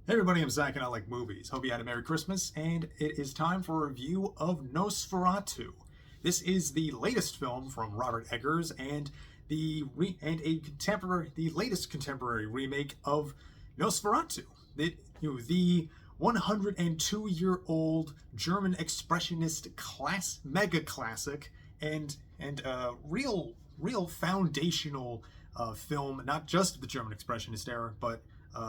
Hey everybody, I'm Zach and I like movies. Hope you had a Merry Christmas, and it is time for a review of Nosferatu. This is the latest film from Robert Eggers and the latest contemporary remake of Nosferatu. The 102-year-old German expressionist mega classic and real foundational film, not just the German expressionist era, but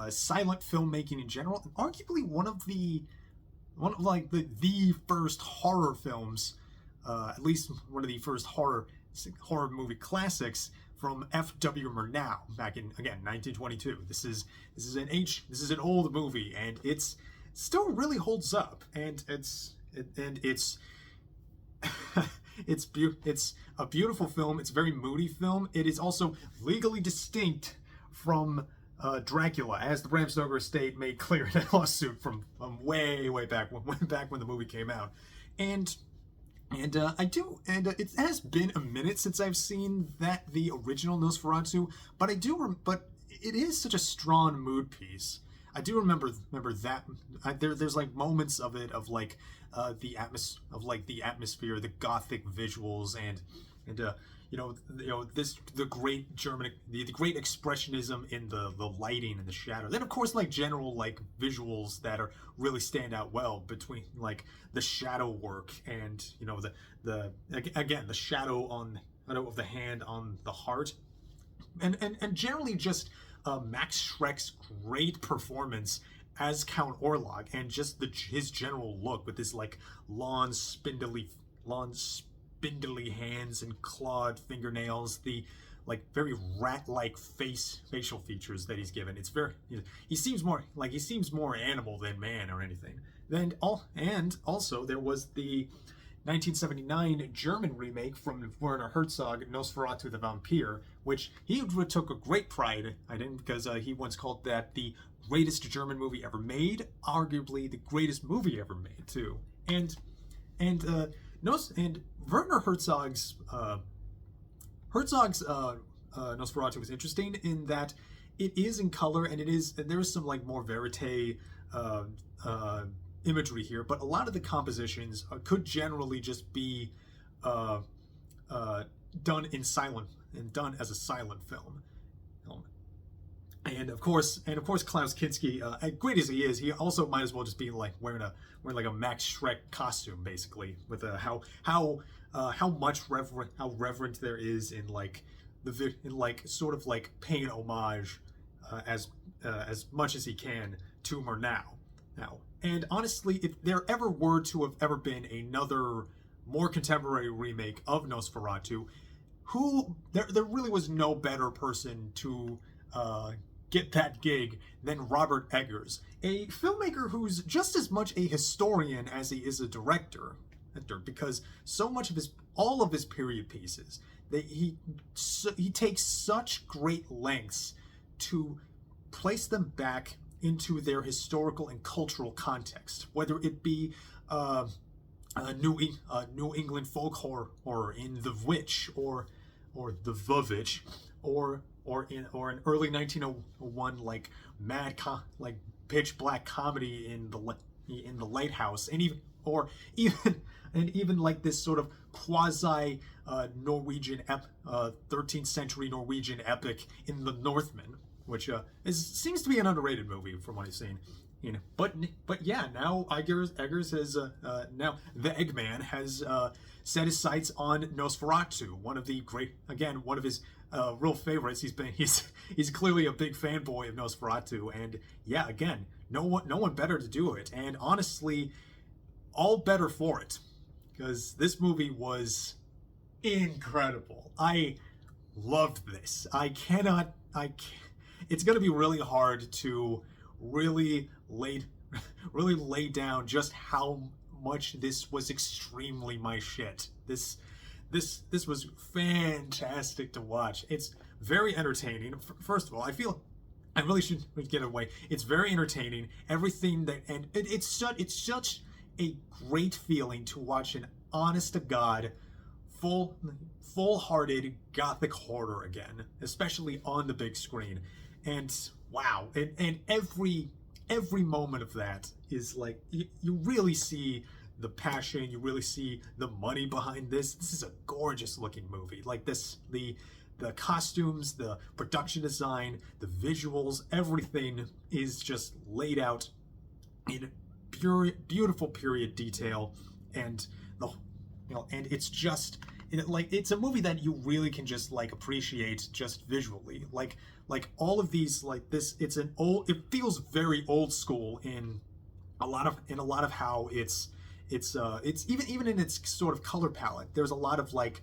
silent filmmaking in general, and arguably one of like the first horror films, at least one of the first horror movie classics from F.W. Murnau back in, again, 1922. This is an old movie, and it's still really holds up, and it's it's a beautiful film. It's a very moody film. It is also legally distinct from Dracula, as the Bram Stoker estate made clear in a lawsuit from way back when the movie came out, and it has been a minute since I've seen the original Nosferatu, but but it is such a strong mood piece. I do remember that there's like moments of it of like the atmosphere, the Gothic visuals, and the great German, the great expressionism in the lighting and the shadow. Then of course like general like visuals that are really stand out well between like the shadow work and the shadow of the hand on the heart, and generally just Max Schreck's great performance as Count Orlok, and just his general look with this like long spindly hands and clawed fingernails, the like very rat-like facial features that he's given. It's very, he seems more animal than man or anything. And also there was the 1979 German remake from Werner Herzog, Nosferatu the Vampire, which he took a great pride in because he once called that the greatest German movie ever made, arguably the greatest movie ever made too. And Werner Herzog's Nosferatu was interesting in that it is in color, and there's some like more verite imagery here, but a lot of the compositions could generally just be done as a silent film. And of course, Klaus Kinski, as great as he is, he also might as well just be like wearing like a Max Schreck costume, basically, with how reverent there is in like sort of like paying homage as much as he can to Murnau. And honestly, if there ever were to have ever been another more contemporary remake of Nosferatu, there really was no better person to get that gig than Robert Eggers, a filmmaker who's just as much a historian as he is a director, because all of his period pieces, he takes such great lengths to place them back into their historical and cultural context, whether it be New England folk horror in The Witch or The Vuvitch, or an early 1901 like like pitch black comedy in the Lighthouse, and even like this sort of quasi Norwegian 13th century Norwegian epic in The Northman, which seems to be an underrated movie from what I've seen. But yeah, now Eggers has now the Eggman has set his sights on Nosferatu, one of his real favorites. He's clearly a big fanboy of Nosferatu, and yeah, again, no one better to do it, and honestly, all better for it, because this movie was incredible. I loved this. It's going to be really hard to really lay down just how much this was extremely my shit. This was fantastic to watch. It's very entertaining. First of all, I really should get away. It's very entertaining. Everything it's such a great feeling to watch an honest to God, full-hearted Gothic horror again, especially on the big screen. And wow, and every every moment of that is like you really see the passion, you really see the money behind this. This is a gorgeous looking movie. Like this, the costumes, the production design, the visuals, everything is just laid out in beautiful period detail, and and it's just it's a movie that you really can just like appreciate just visually. Like all of these, like this, it feels very old school in a lot of how it's even in its sort of color palette. There's a lot of like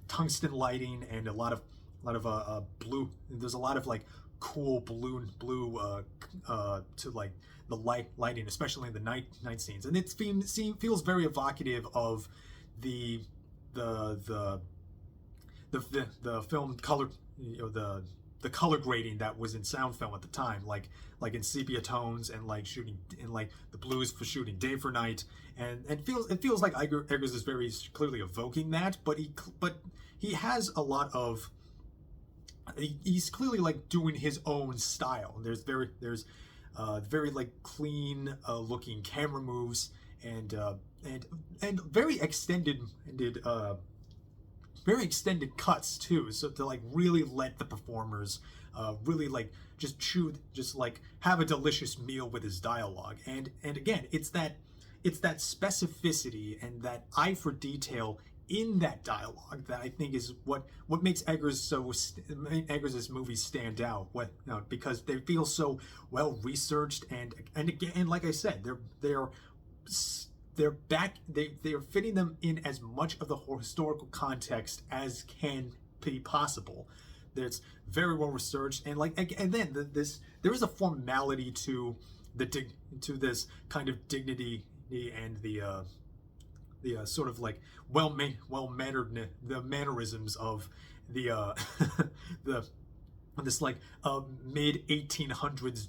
tungsten lighting and a lot of blue. There's a lot of like cool blue to like the lighting, especially in the night scenes, and it feels very evocative of the film color, the color grading that was in sound film at the time, like in sepia tones and like shooting and like the blues for shooting day for night, and it feels like Eggers is very clearly evoking that, but he has a lot of, he's clearly like doing his own style. There's very like clean looking camera moves and very extended cuts too, so to like really let the performers really like just like have a delicious meal with his dialogue. And again, it's that specificity and that eye for detail in that dialogue that I think is what makes Eggers' movies stand out. Because they feel so well researched, and again, like I said, they're fitting them in as much of the historical context as can be possible. It's very well researched, and then there is a formality to this kind of dignity and the sort of like well-mannered, the mannerisms of the this like mid 1800s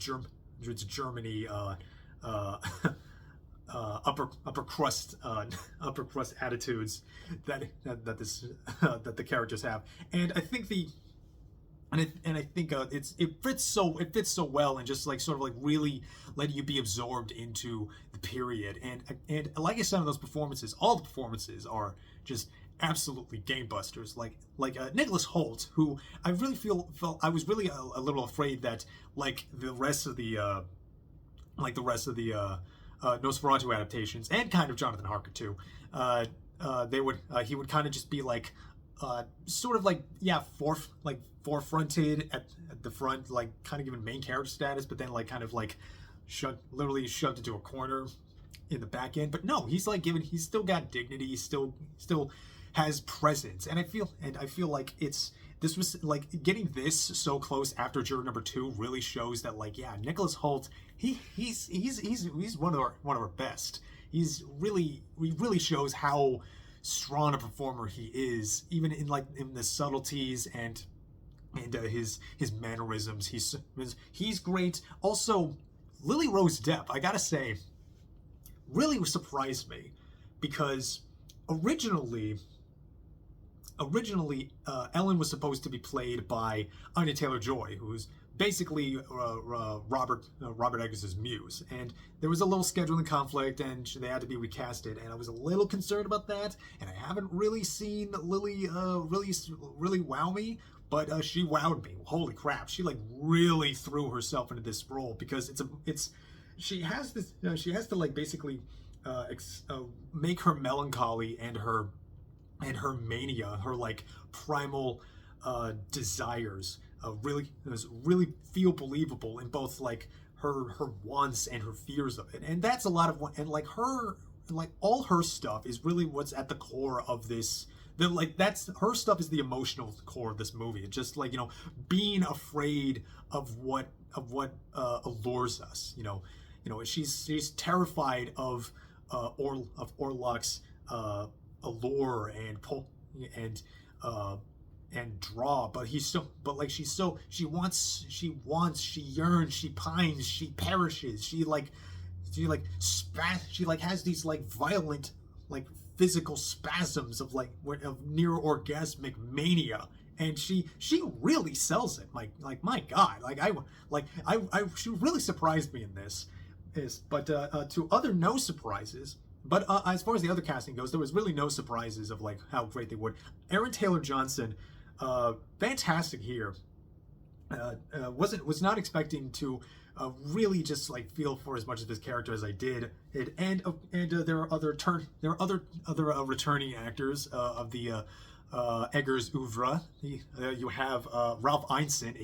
Germany upper crust attitudes that the characters have, and I think it fits so well, and just like sort of like really letting you be absorbed into the period, and like I said, in those performances, all the performances are just absolutely game busters. Like Nicholas Hoult, who I really felt I was really a little afraid that like the rest of the Nosferatu adaptations, and kind of Jonathan Harker too, he would kind of just be like sort of like forefronted at the front, like kind of given main character status, but then like kind of like literally shoved into a corner in the back end. But no, he's still got dignity, he still has presence, and I feel like this was like getting this so close after juror number 2 really shows that like, yeah, Nicholas Hoult, he's one of our best. He really shows how strong a performer he is, even in the subtleties and his mannerisms. He's great. Also, Lily Rose Depp, I gotta say, really surprised me, because originally Ellen was supposed to be played by Anya Taylor-Joy, who's basically Robert Eggers' muse, and there was a little scheduling conflict, and they had to be recasted, and I was a little concerned about that, and I haven't really seen Lily really wow me, but she wowed me. Holy crap, she like really threw herself into this role, because she has to like basically make her melancholy and her mania, her like primal desires really feel believable in both like her wants and her fears of it. And that's a lot of what, and like all her stuff is really what's at the core of this. That's her stuff is the emotional core of this movie. It's just like, being afraid of what allures us. She's terrified of Orlok's allure and draw, but she yearns, she pines, she perishes, she has these like violent like physical spasms of near orgasmic mania, and she really sells it. Like my God, she really surprised me in this. But to other no surprises. But as far as the other casting goes, there was really no surprises of like how great they would. Aaron Taylor Johnson, fantastic here. Was not expecting to really just like feel for as much of his character as I did. There are other returning actors of the Eggers oeuvre. You have Ralph Ineson,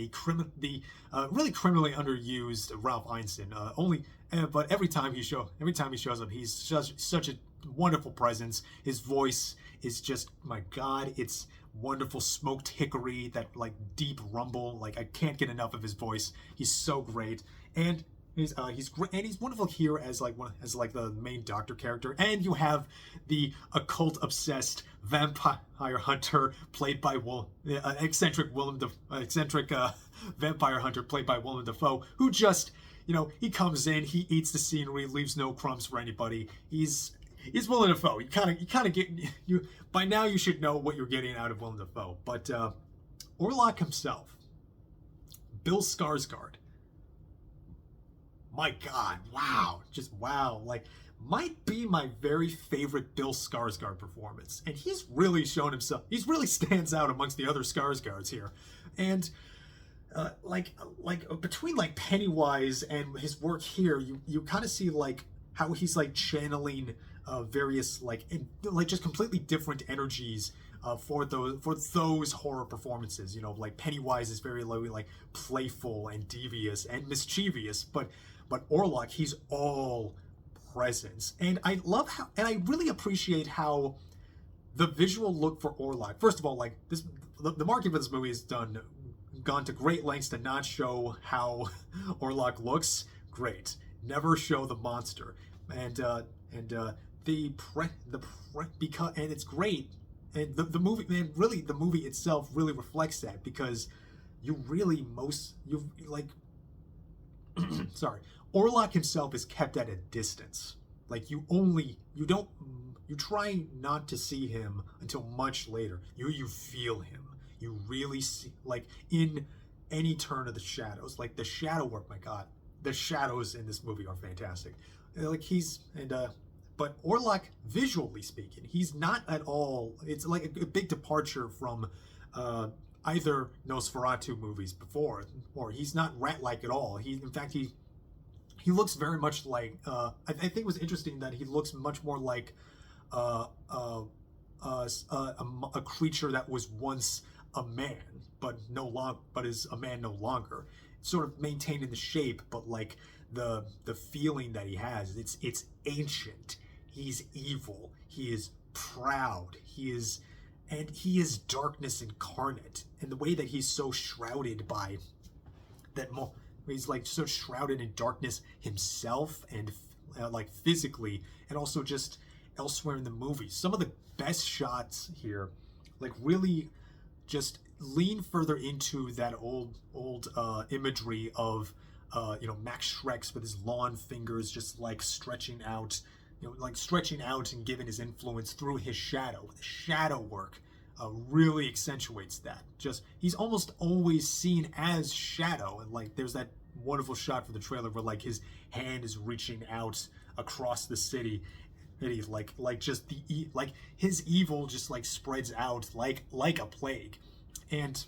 really criminally underused Ralph Ineson. But every time he shows up, he's such a wonderful presence. His voice is just, my God, it's wonderful smoked hickory, that like deep rumble. Like, I can't get enough of his voice. He's so great, and he's great, and he's wonderful here as the main doctor character. And you have the occult obsessed vampire hunter played by eccentric vampire hunter played by Willem Dafoe, who just, he comes in, he eats the scenery, leaves no crumbs for anybody. He's Willem Dafoe. You kind of get by now. You should know what you're getting out of Willem Dafoe. But Orlok himself, Bill Skarsgård. My God, wow, just wow! Like, might be my very favorite Bill Skarsgård performance, and he's really shown himself. He's really stands out amongst the other Skarsgårds here, and between like Pennywise and his work here, you kind of see like how he's like channeling various just completely different energies for those horror performances. Like Pennywise is very like playful and devious and mischievous, but Orlok, he's all presence. And I love how, and I really appreciate how the visual look for Orlok. First of all, like the marketing for this movie has gone to great lengths to not show how Orlok looks. Great, never show the monster, and it's great, and the movie, man, really the movie itself really reflects that, because sorry, Orlok himself is kept at a distance. Like, you try not to see him until much later. You feel him. You really see, like, in any turn of the shadows, like the shadow work. My God, the shadows in this movie are fantastic. Like, but Orlok, visually speaking, he's not at all. It's like a big departure from either Nosferatu movies before, or he's not rat-like at all. In fact, he looks very much like. I think it was interesting that he looks much more like a creature that was once a man, but is a man no longer. Sort of maintaining the shape, but like the feeling that he has, it's ancient. He's evil. He is proud. He is darkness incarnate. And the way that he's so shrouded by that, he's like so shrouded in darkness himself, and like physically, and also just elsewhere in the movie. Some of the best shots here, like, really just lean further into that old imagery of Max Schreck's with his long fingers just like stretching out, and giving his influence through his shadow. The shadow work really accentuates that. Just, he's almost always seen as shadow, and like there's that wonderful shot for the trailer where like his hand is reaching out across the city, and he's like just like his evil just like spreads out like a plague. And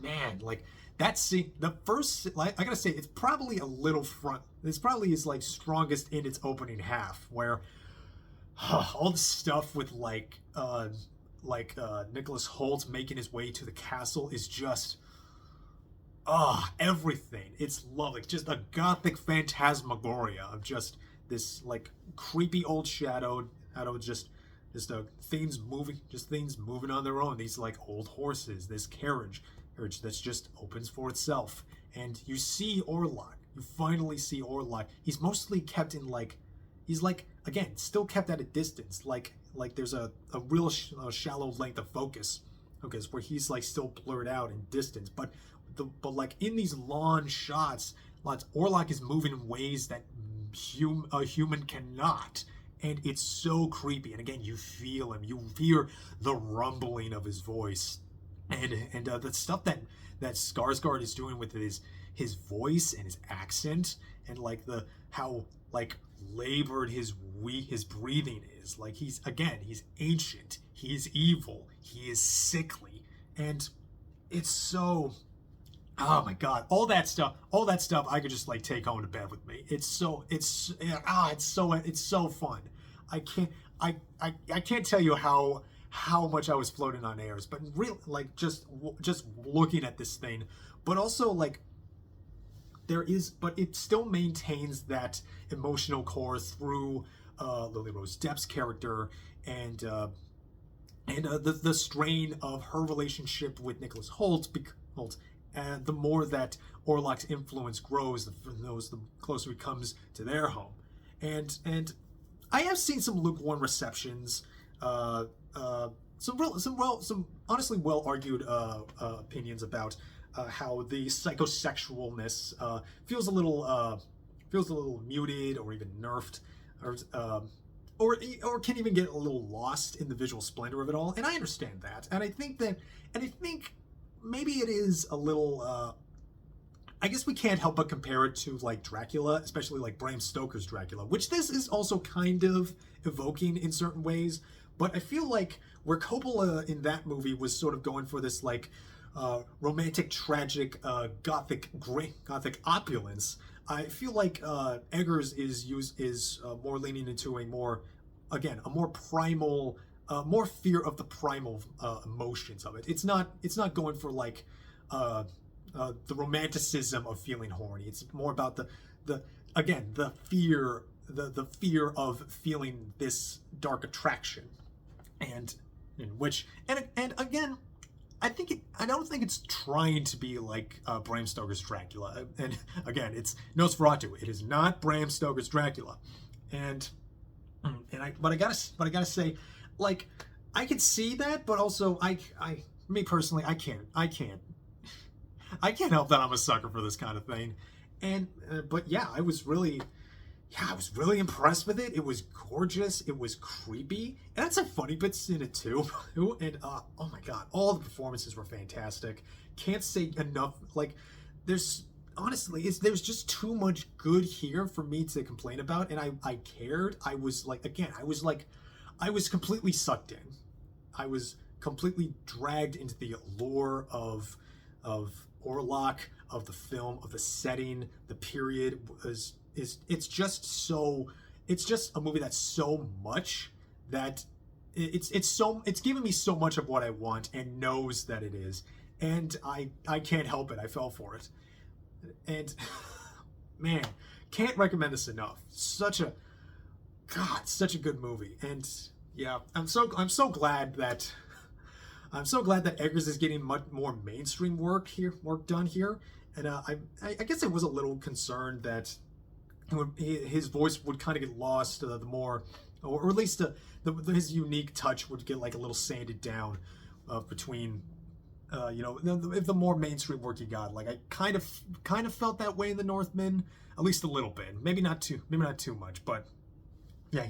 man, like that scene, the first, like, I gotta say, it's probably a little it's probably his like strongest in its opening half, where all the stuff with Nicholas Hoult making his way to the castle is just everything. It's lovely. Just a gothic phantasmagoria of just this like creepy old shadow out of just things moving on their own. These like old horses, this carriage that's just opens for itself, and you see Orlok. You finally see Orlok. He's mostly kept in he's again still kept at a distance. Like there's a real shallow length of focus where he's like still blurred out in distance, but like in these long shots, Orlok is moving in ways that a human cannot. And it's so creepy. And again, you feel him. You hear the rumbling of his voice. and the stuff that Skarsgård is doing with his voice and his accent, and like the how like labored his breathing is. Like he's ancient, he's evil, he is sickly, and it's so, oh my god, all that stuff I could just like take home to bed with me. It's so fun. I can't I can't tell you how much I was floating on airs, but real like just looking at this thing, but also like but it still maintains that emotional core through Lily Rose Depp's character, and the strain of her relationship with Nicholas Hoult. And the more that Orlok's influence grows, the closer he comes to their home. And I have seen some lukewarm receptions, some honestly well argued opinions about how the psychosexualness feels a little muted, or even nerfed, or can even get a little lost in the visual splendor of it all. And I understand that, and I think maybe it is a little. I guess we can't help but compare it to like Dracula, especially like Bram Stoker's Dracula, which this is also kind of evoking in certain ways. But I feel like where Coppola in that movie was sort of going for this like romantic, tragic, gothic opulence, I feel like Eggers is more leaning into a more primal, more fear of the primal emotions of it. It's not going for like the romanticism of feeling horny. It's more about the fear of feeling this dark attraction, and again, I don't think it's trying to be like Bram Stoker's Dracula. And again, it's Nosferatu. It is not Bram Stoker's Dracula. But I gotta say, like, I could see that, but also me personally, I can't help that I'm a sucker for this kind of thing. And but yeah, I was really impressed with it. It was gorgeous. It was creepy. And had some funny bits in it too. And oh my god, all the performances were fantastic. Can't say enough. Like, there's just too much good here for me to complain about. And I cared. I was completely sucked in. I was completely dragged into the allure of Orlok, of the film, of the setting. The period it's just a movie that's so much that it's given me so much of what I want, and knows that it is, and I can't help it. I fell for it, and man, can't recommend this enough. Such a good movie. And yeah, I'm so glad that Eggers is getting much more mainstream work done here. And I guess I was a little concerned that his voice would kind of get lost the more, or at least his unique touch would get like a little sanded down between the more mainstream work he got. Like, I kind of felt that way in The Northman, at least a little bit. Maybe not too much, but yeah,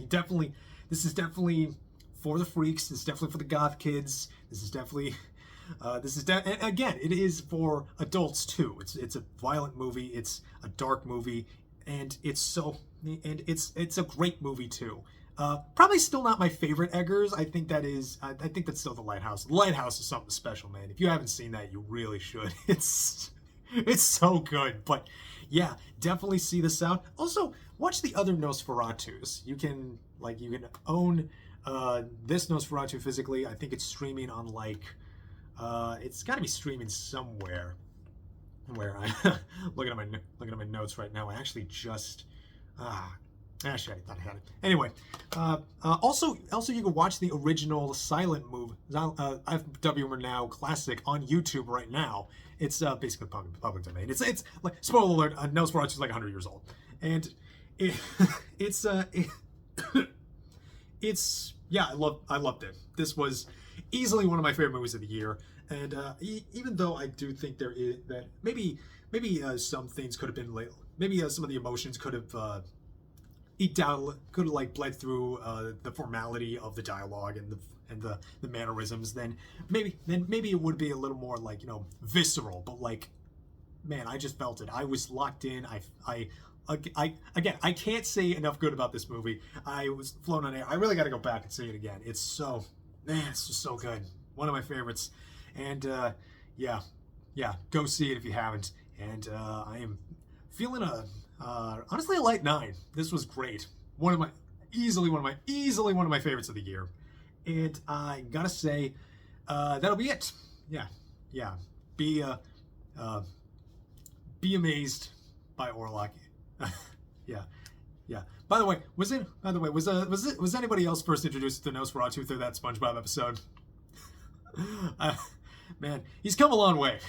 this is definitely for the freaks. This is definitely for the goth kids. This is definitely and again, it is for adults too. It's a violent movie. It's a dark movie. And it's a great movie too. Probably still not my favorite Eggers. I think that's still The Lighthouse. The Lighthouse is something special, man. If you haven't seen that, you really should. It's so good. But yeah, definitely see this out. Also, watch the other Nosferatus. You can own this Nosferatu physically. I think it's streaming on it's got to be streaming somewhere. Where I'm looking at my notes right now. I actually just actually I thought I had it. Anyway, also you can watch the original silent movie FW Now classic on YouTube right now. It's basically public domain. It's like, spoiler alert, Nosferatu is like 100 years old, and I loved it. This was easily one of my favorite movies of the year. And even though I do think there is that maybe some things could have been maybe some of the emotions could have eked out, could have like bled through the formality of the dialogue and the mannerisms, then maybe it would be a little more like, you know, visceral. But like, man, I just felt it. I was locked in. Again, I can't say enough good about this movie. I was flown on air. I really got to go back and see it again. It's so, man, it's just so good. One of my favorites. And yeah, go see it if you haven't. And I am feeling honestly a light 9. This was great. Easily one of my favorites of the year. And I gotta say, that'll be it. Yeah. Be amazed by Orlok. Yeah. By the way, was anybody else first introduced to Nosferatu through that SpongeBob episode? Man, he's come a long way.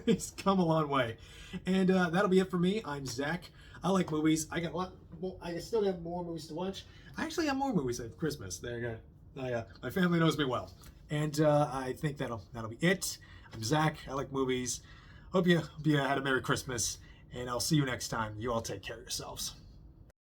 He's come a long way. And that'll be it for me. I'm Zach. I like movies. I still got more movies to watch. I actually have more movies at Christmas. There you go. My family knows me well. And I think that'll be it. I'm Zach. I like movies. Hope you had a Merry Christmas. And I'll see you next time. You all take care of yourselves.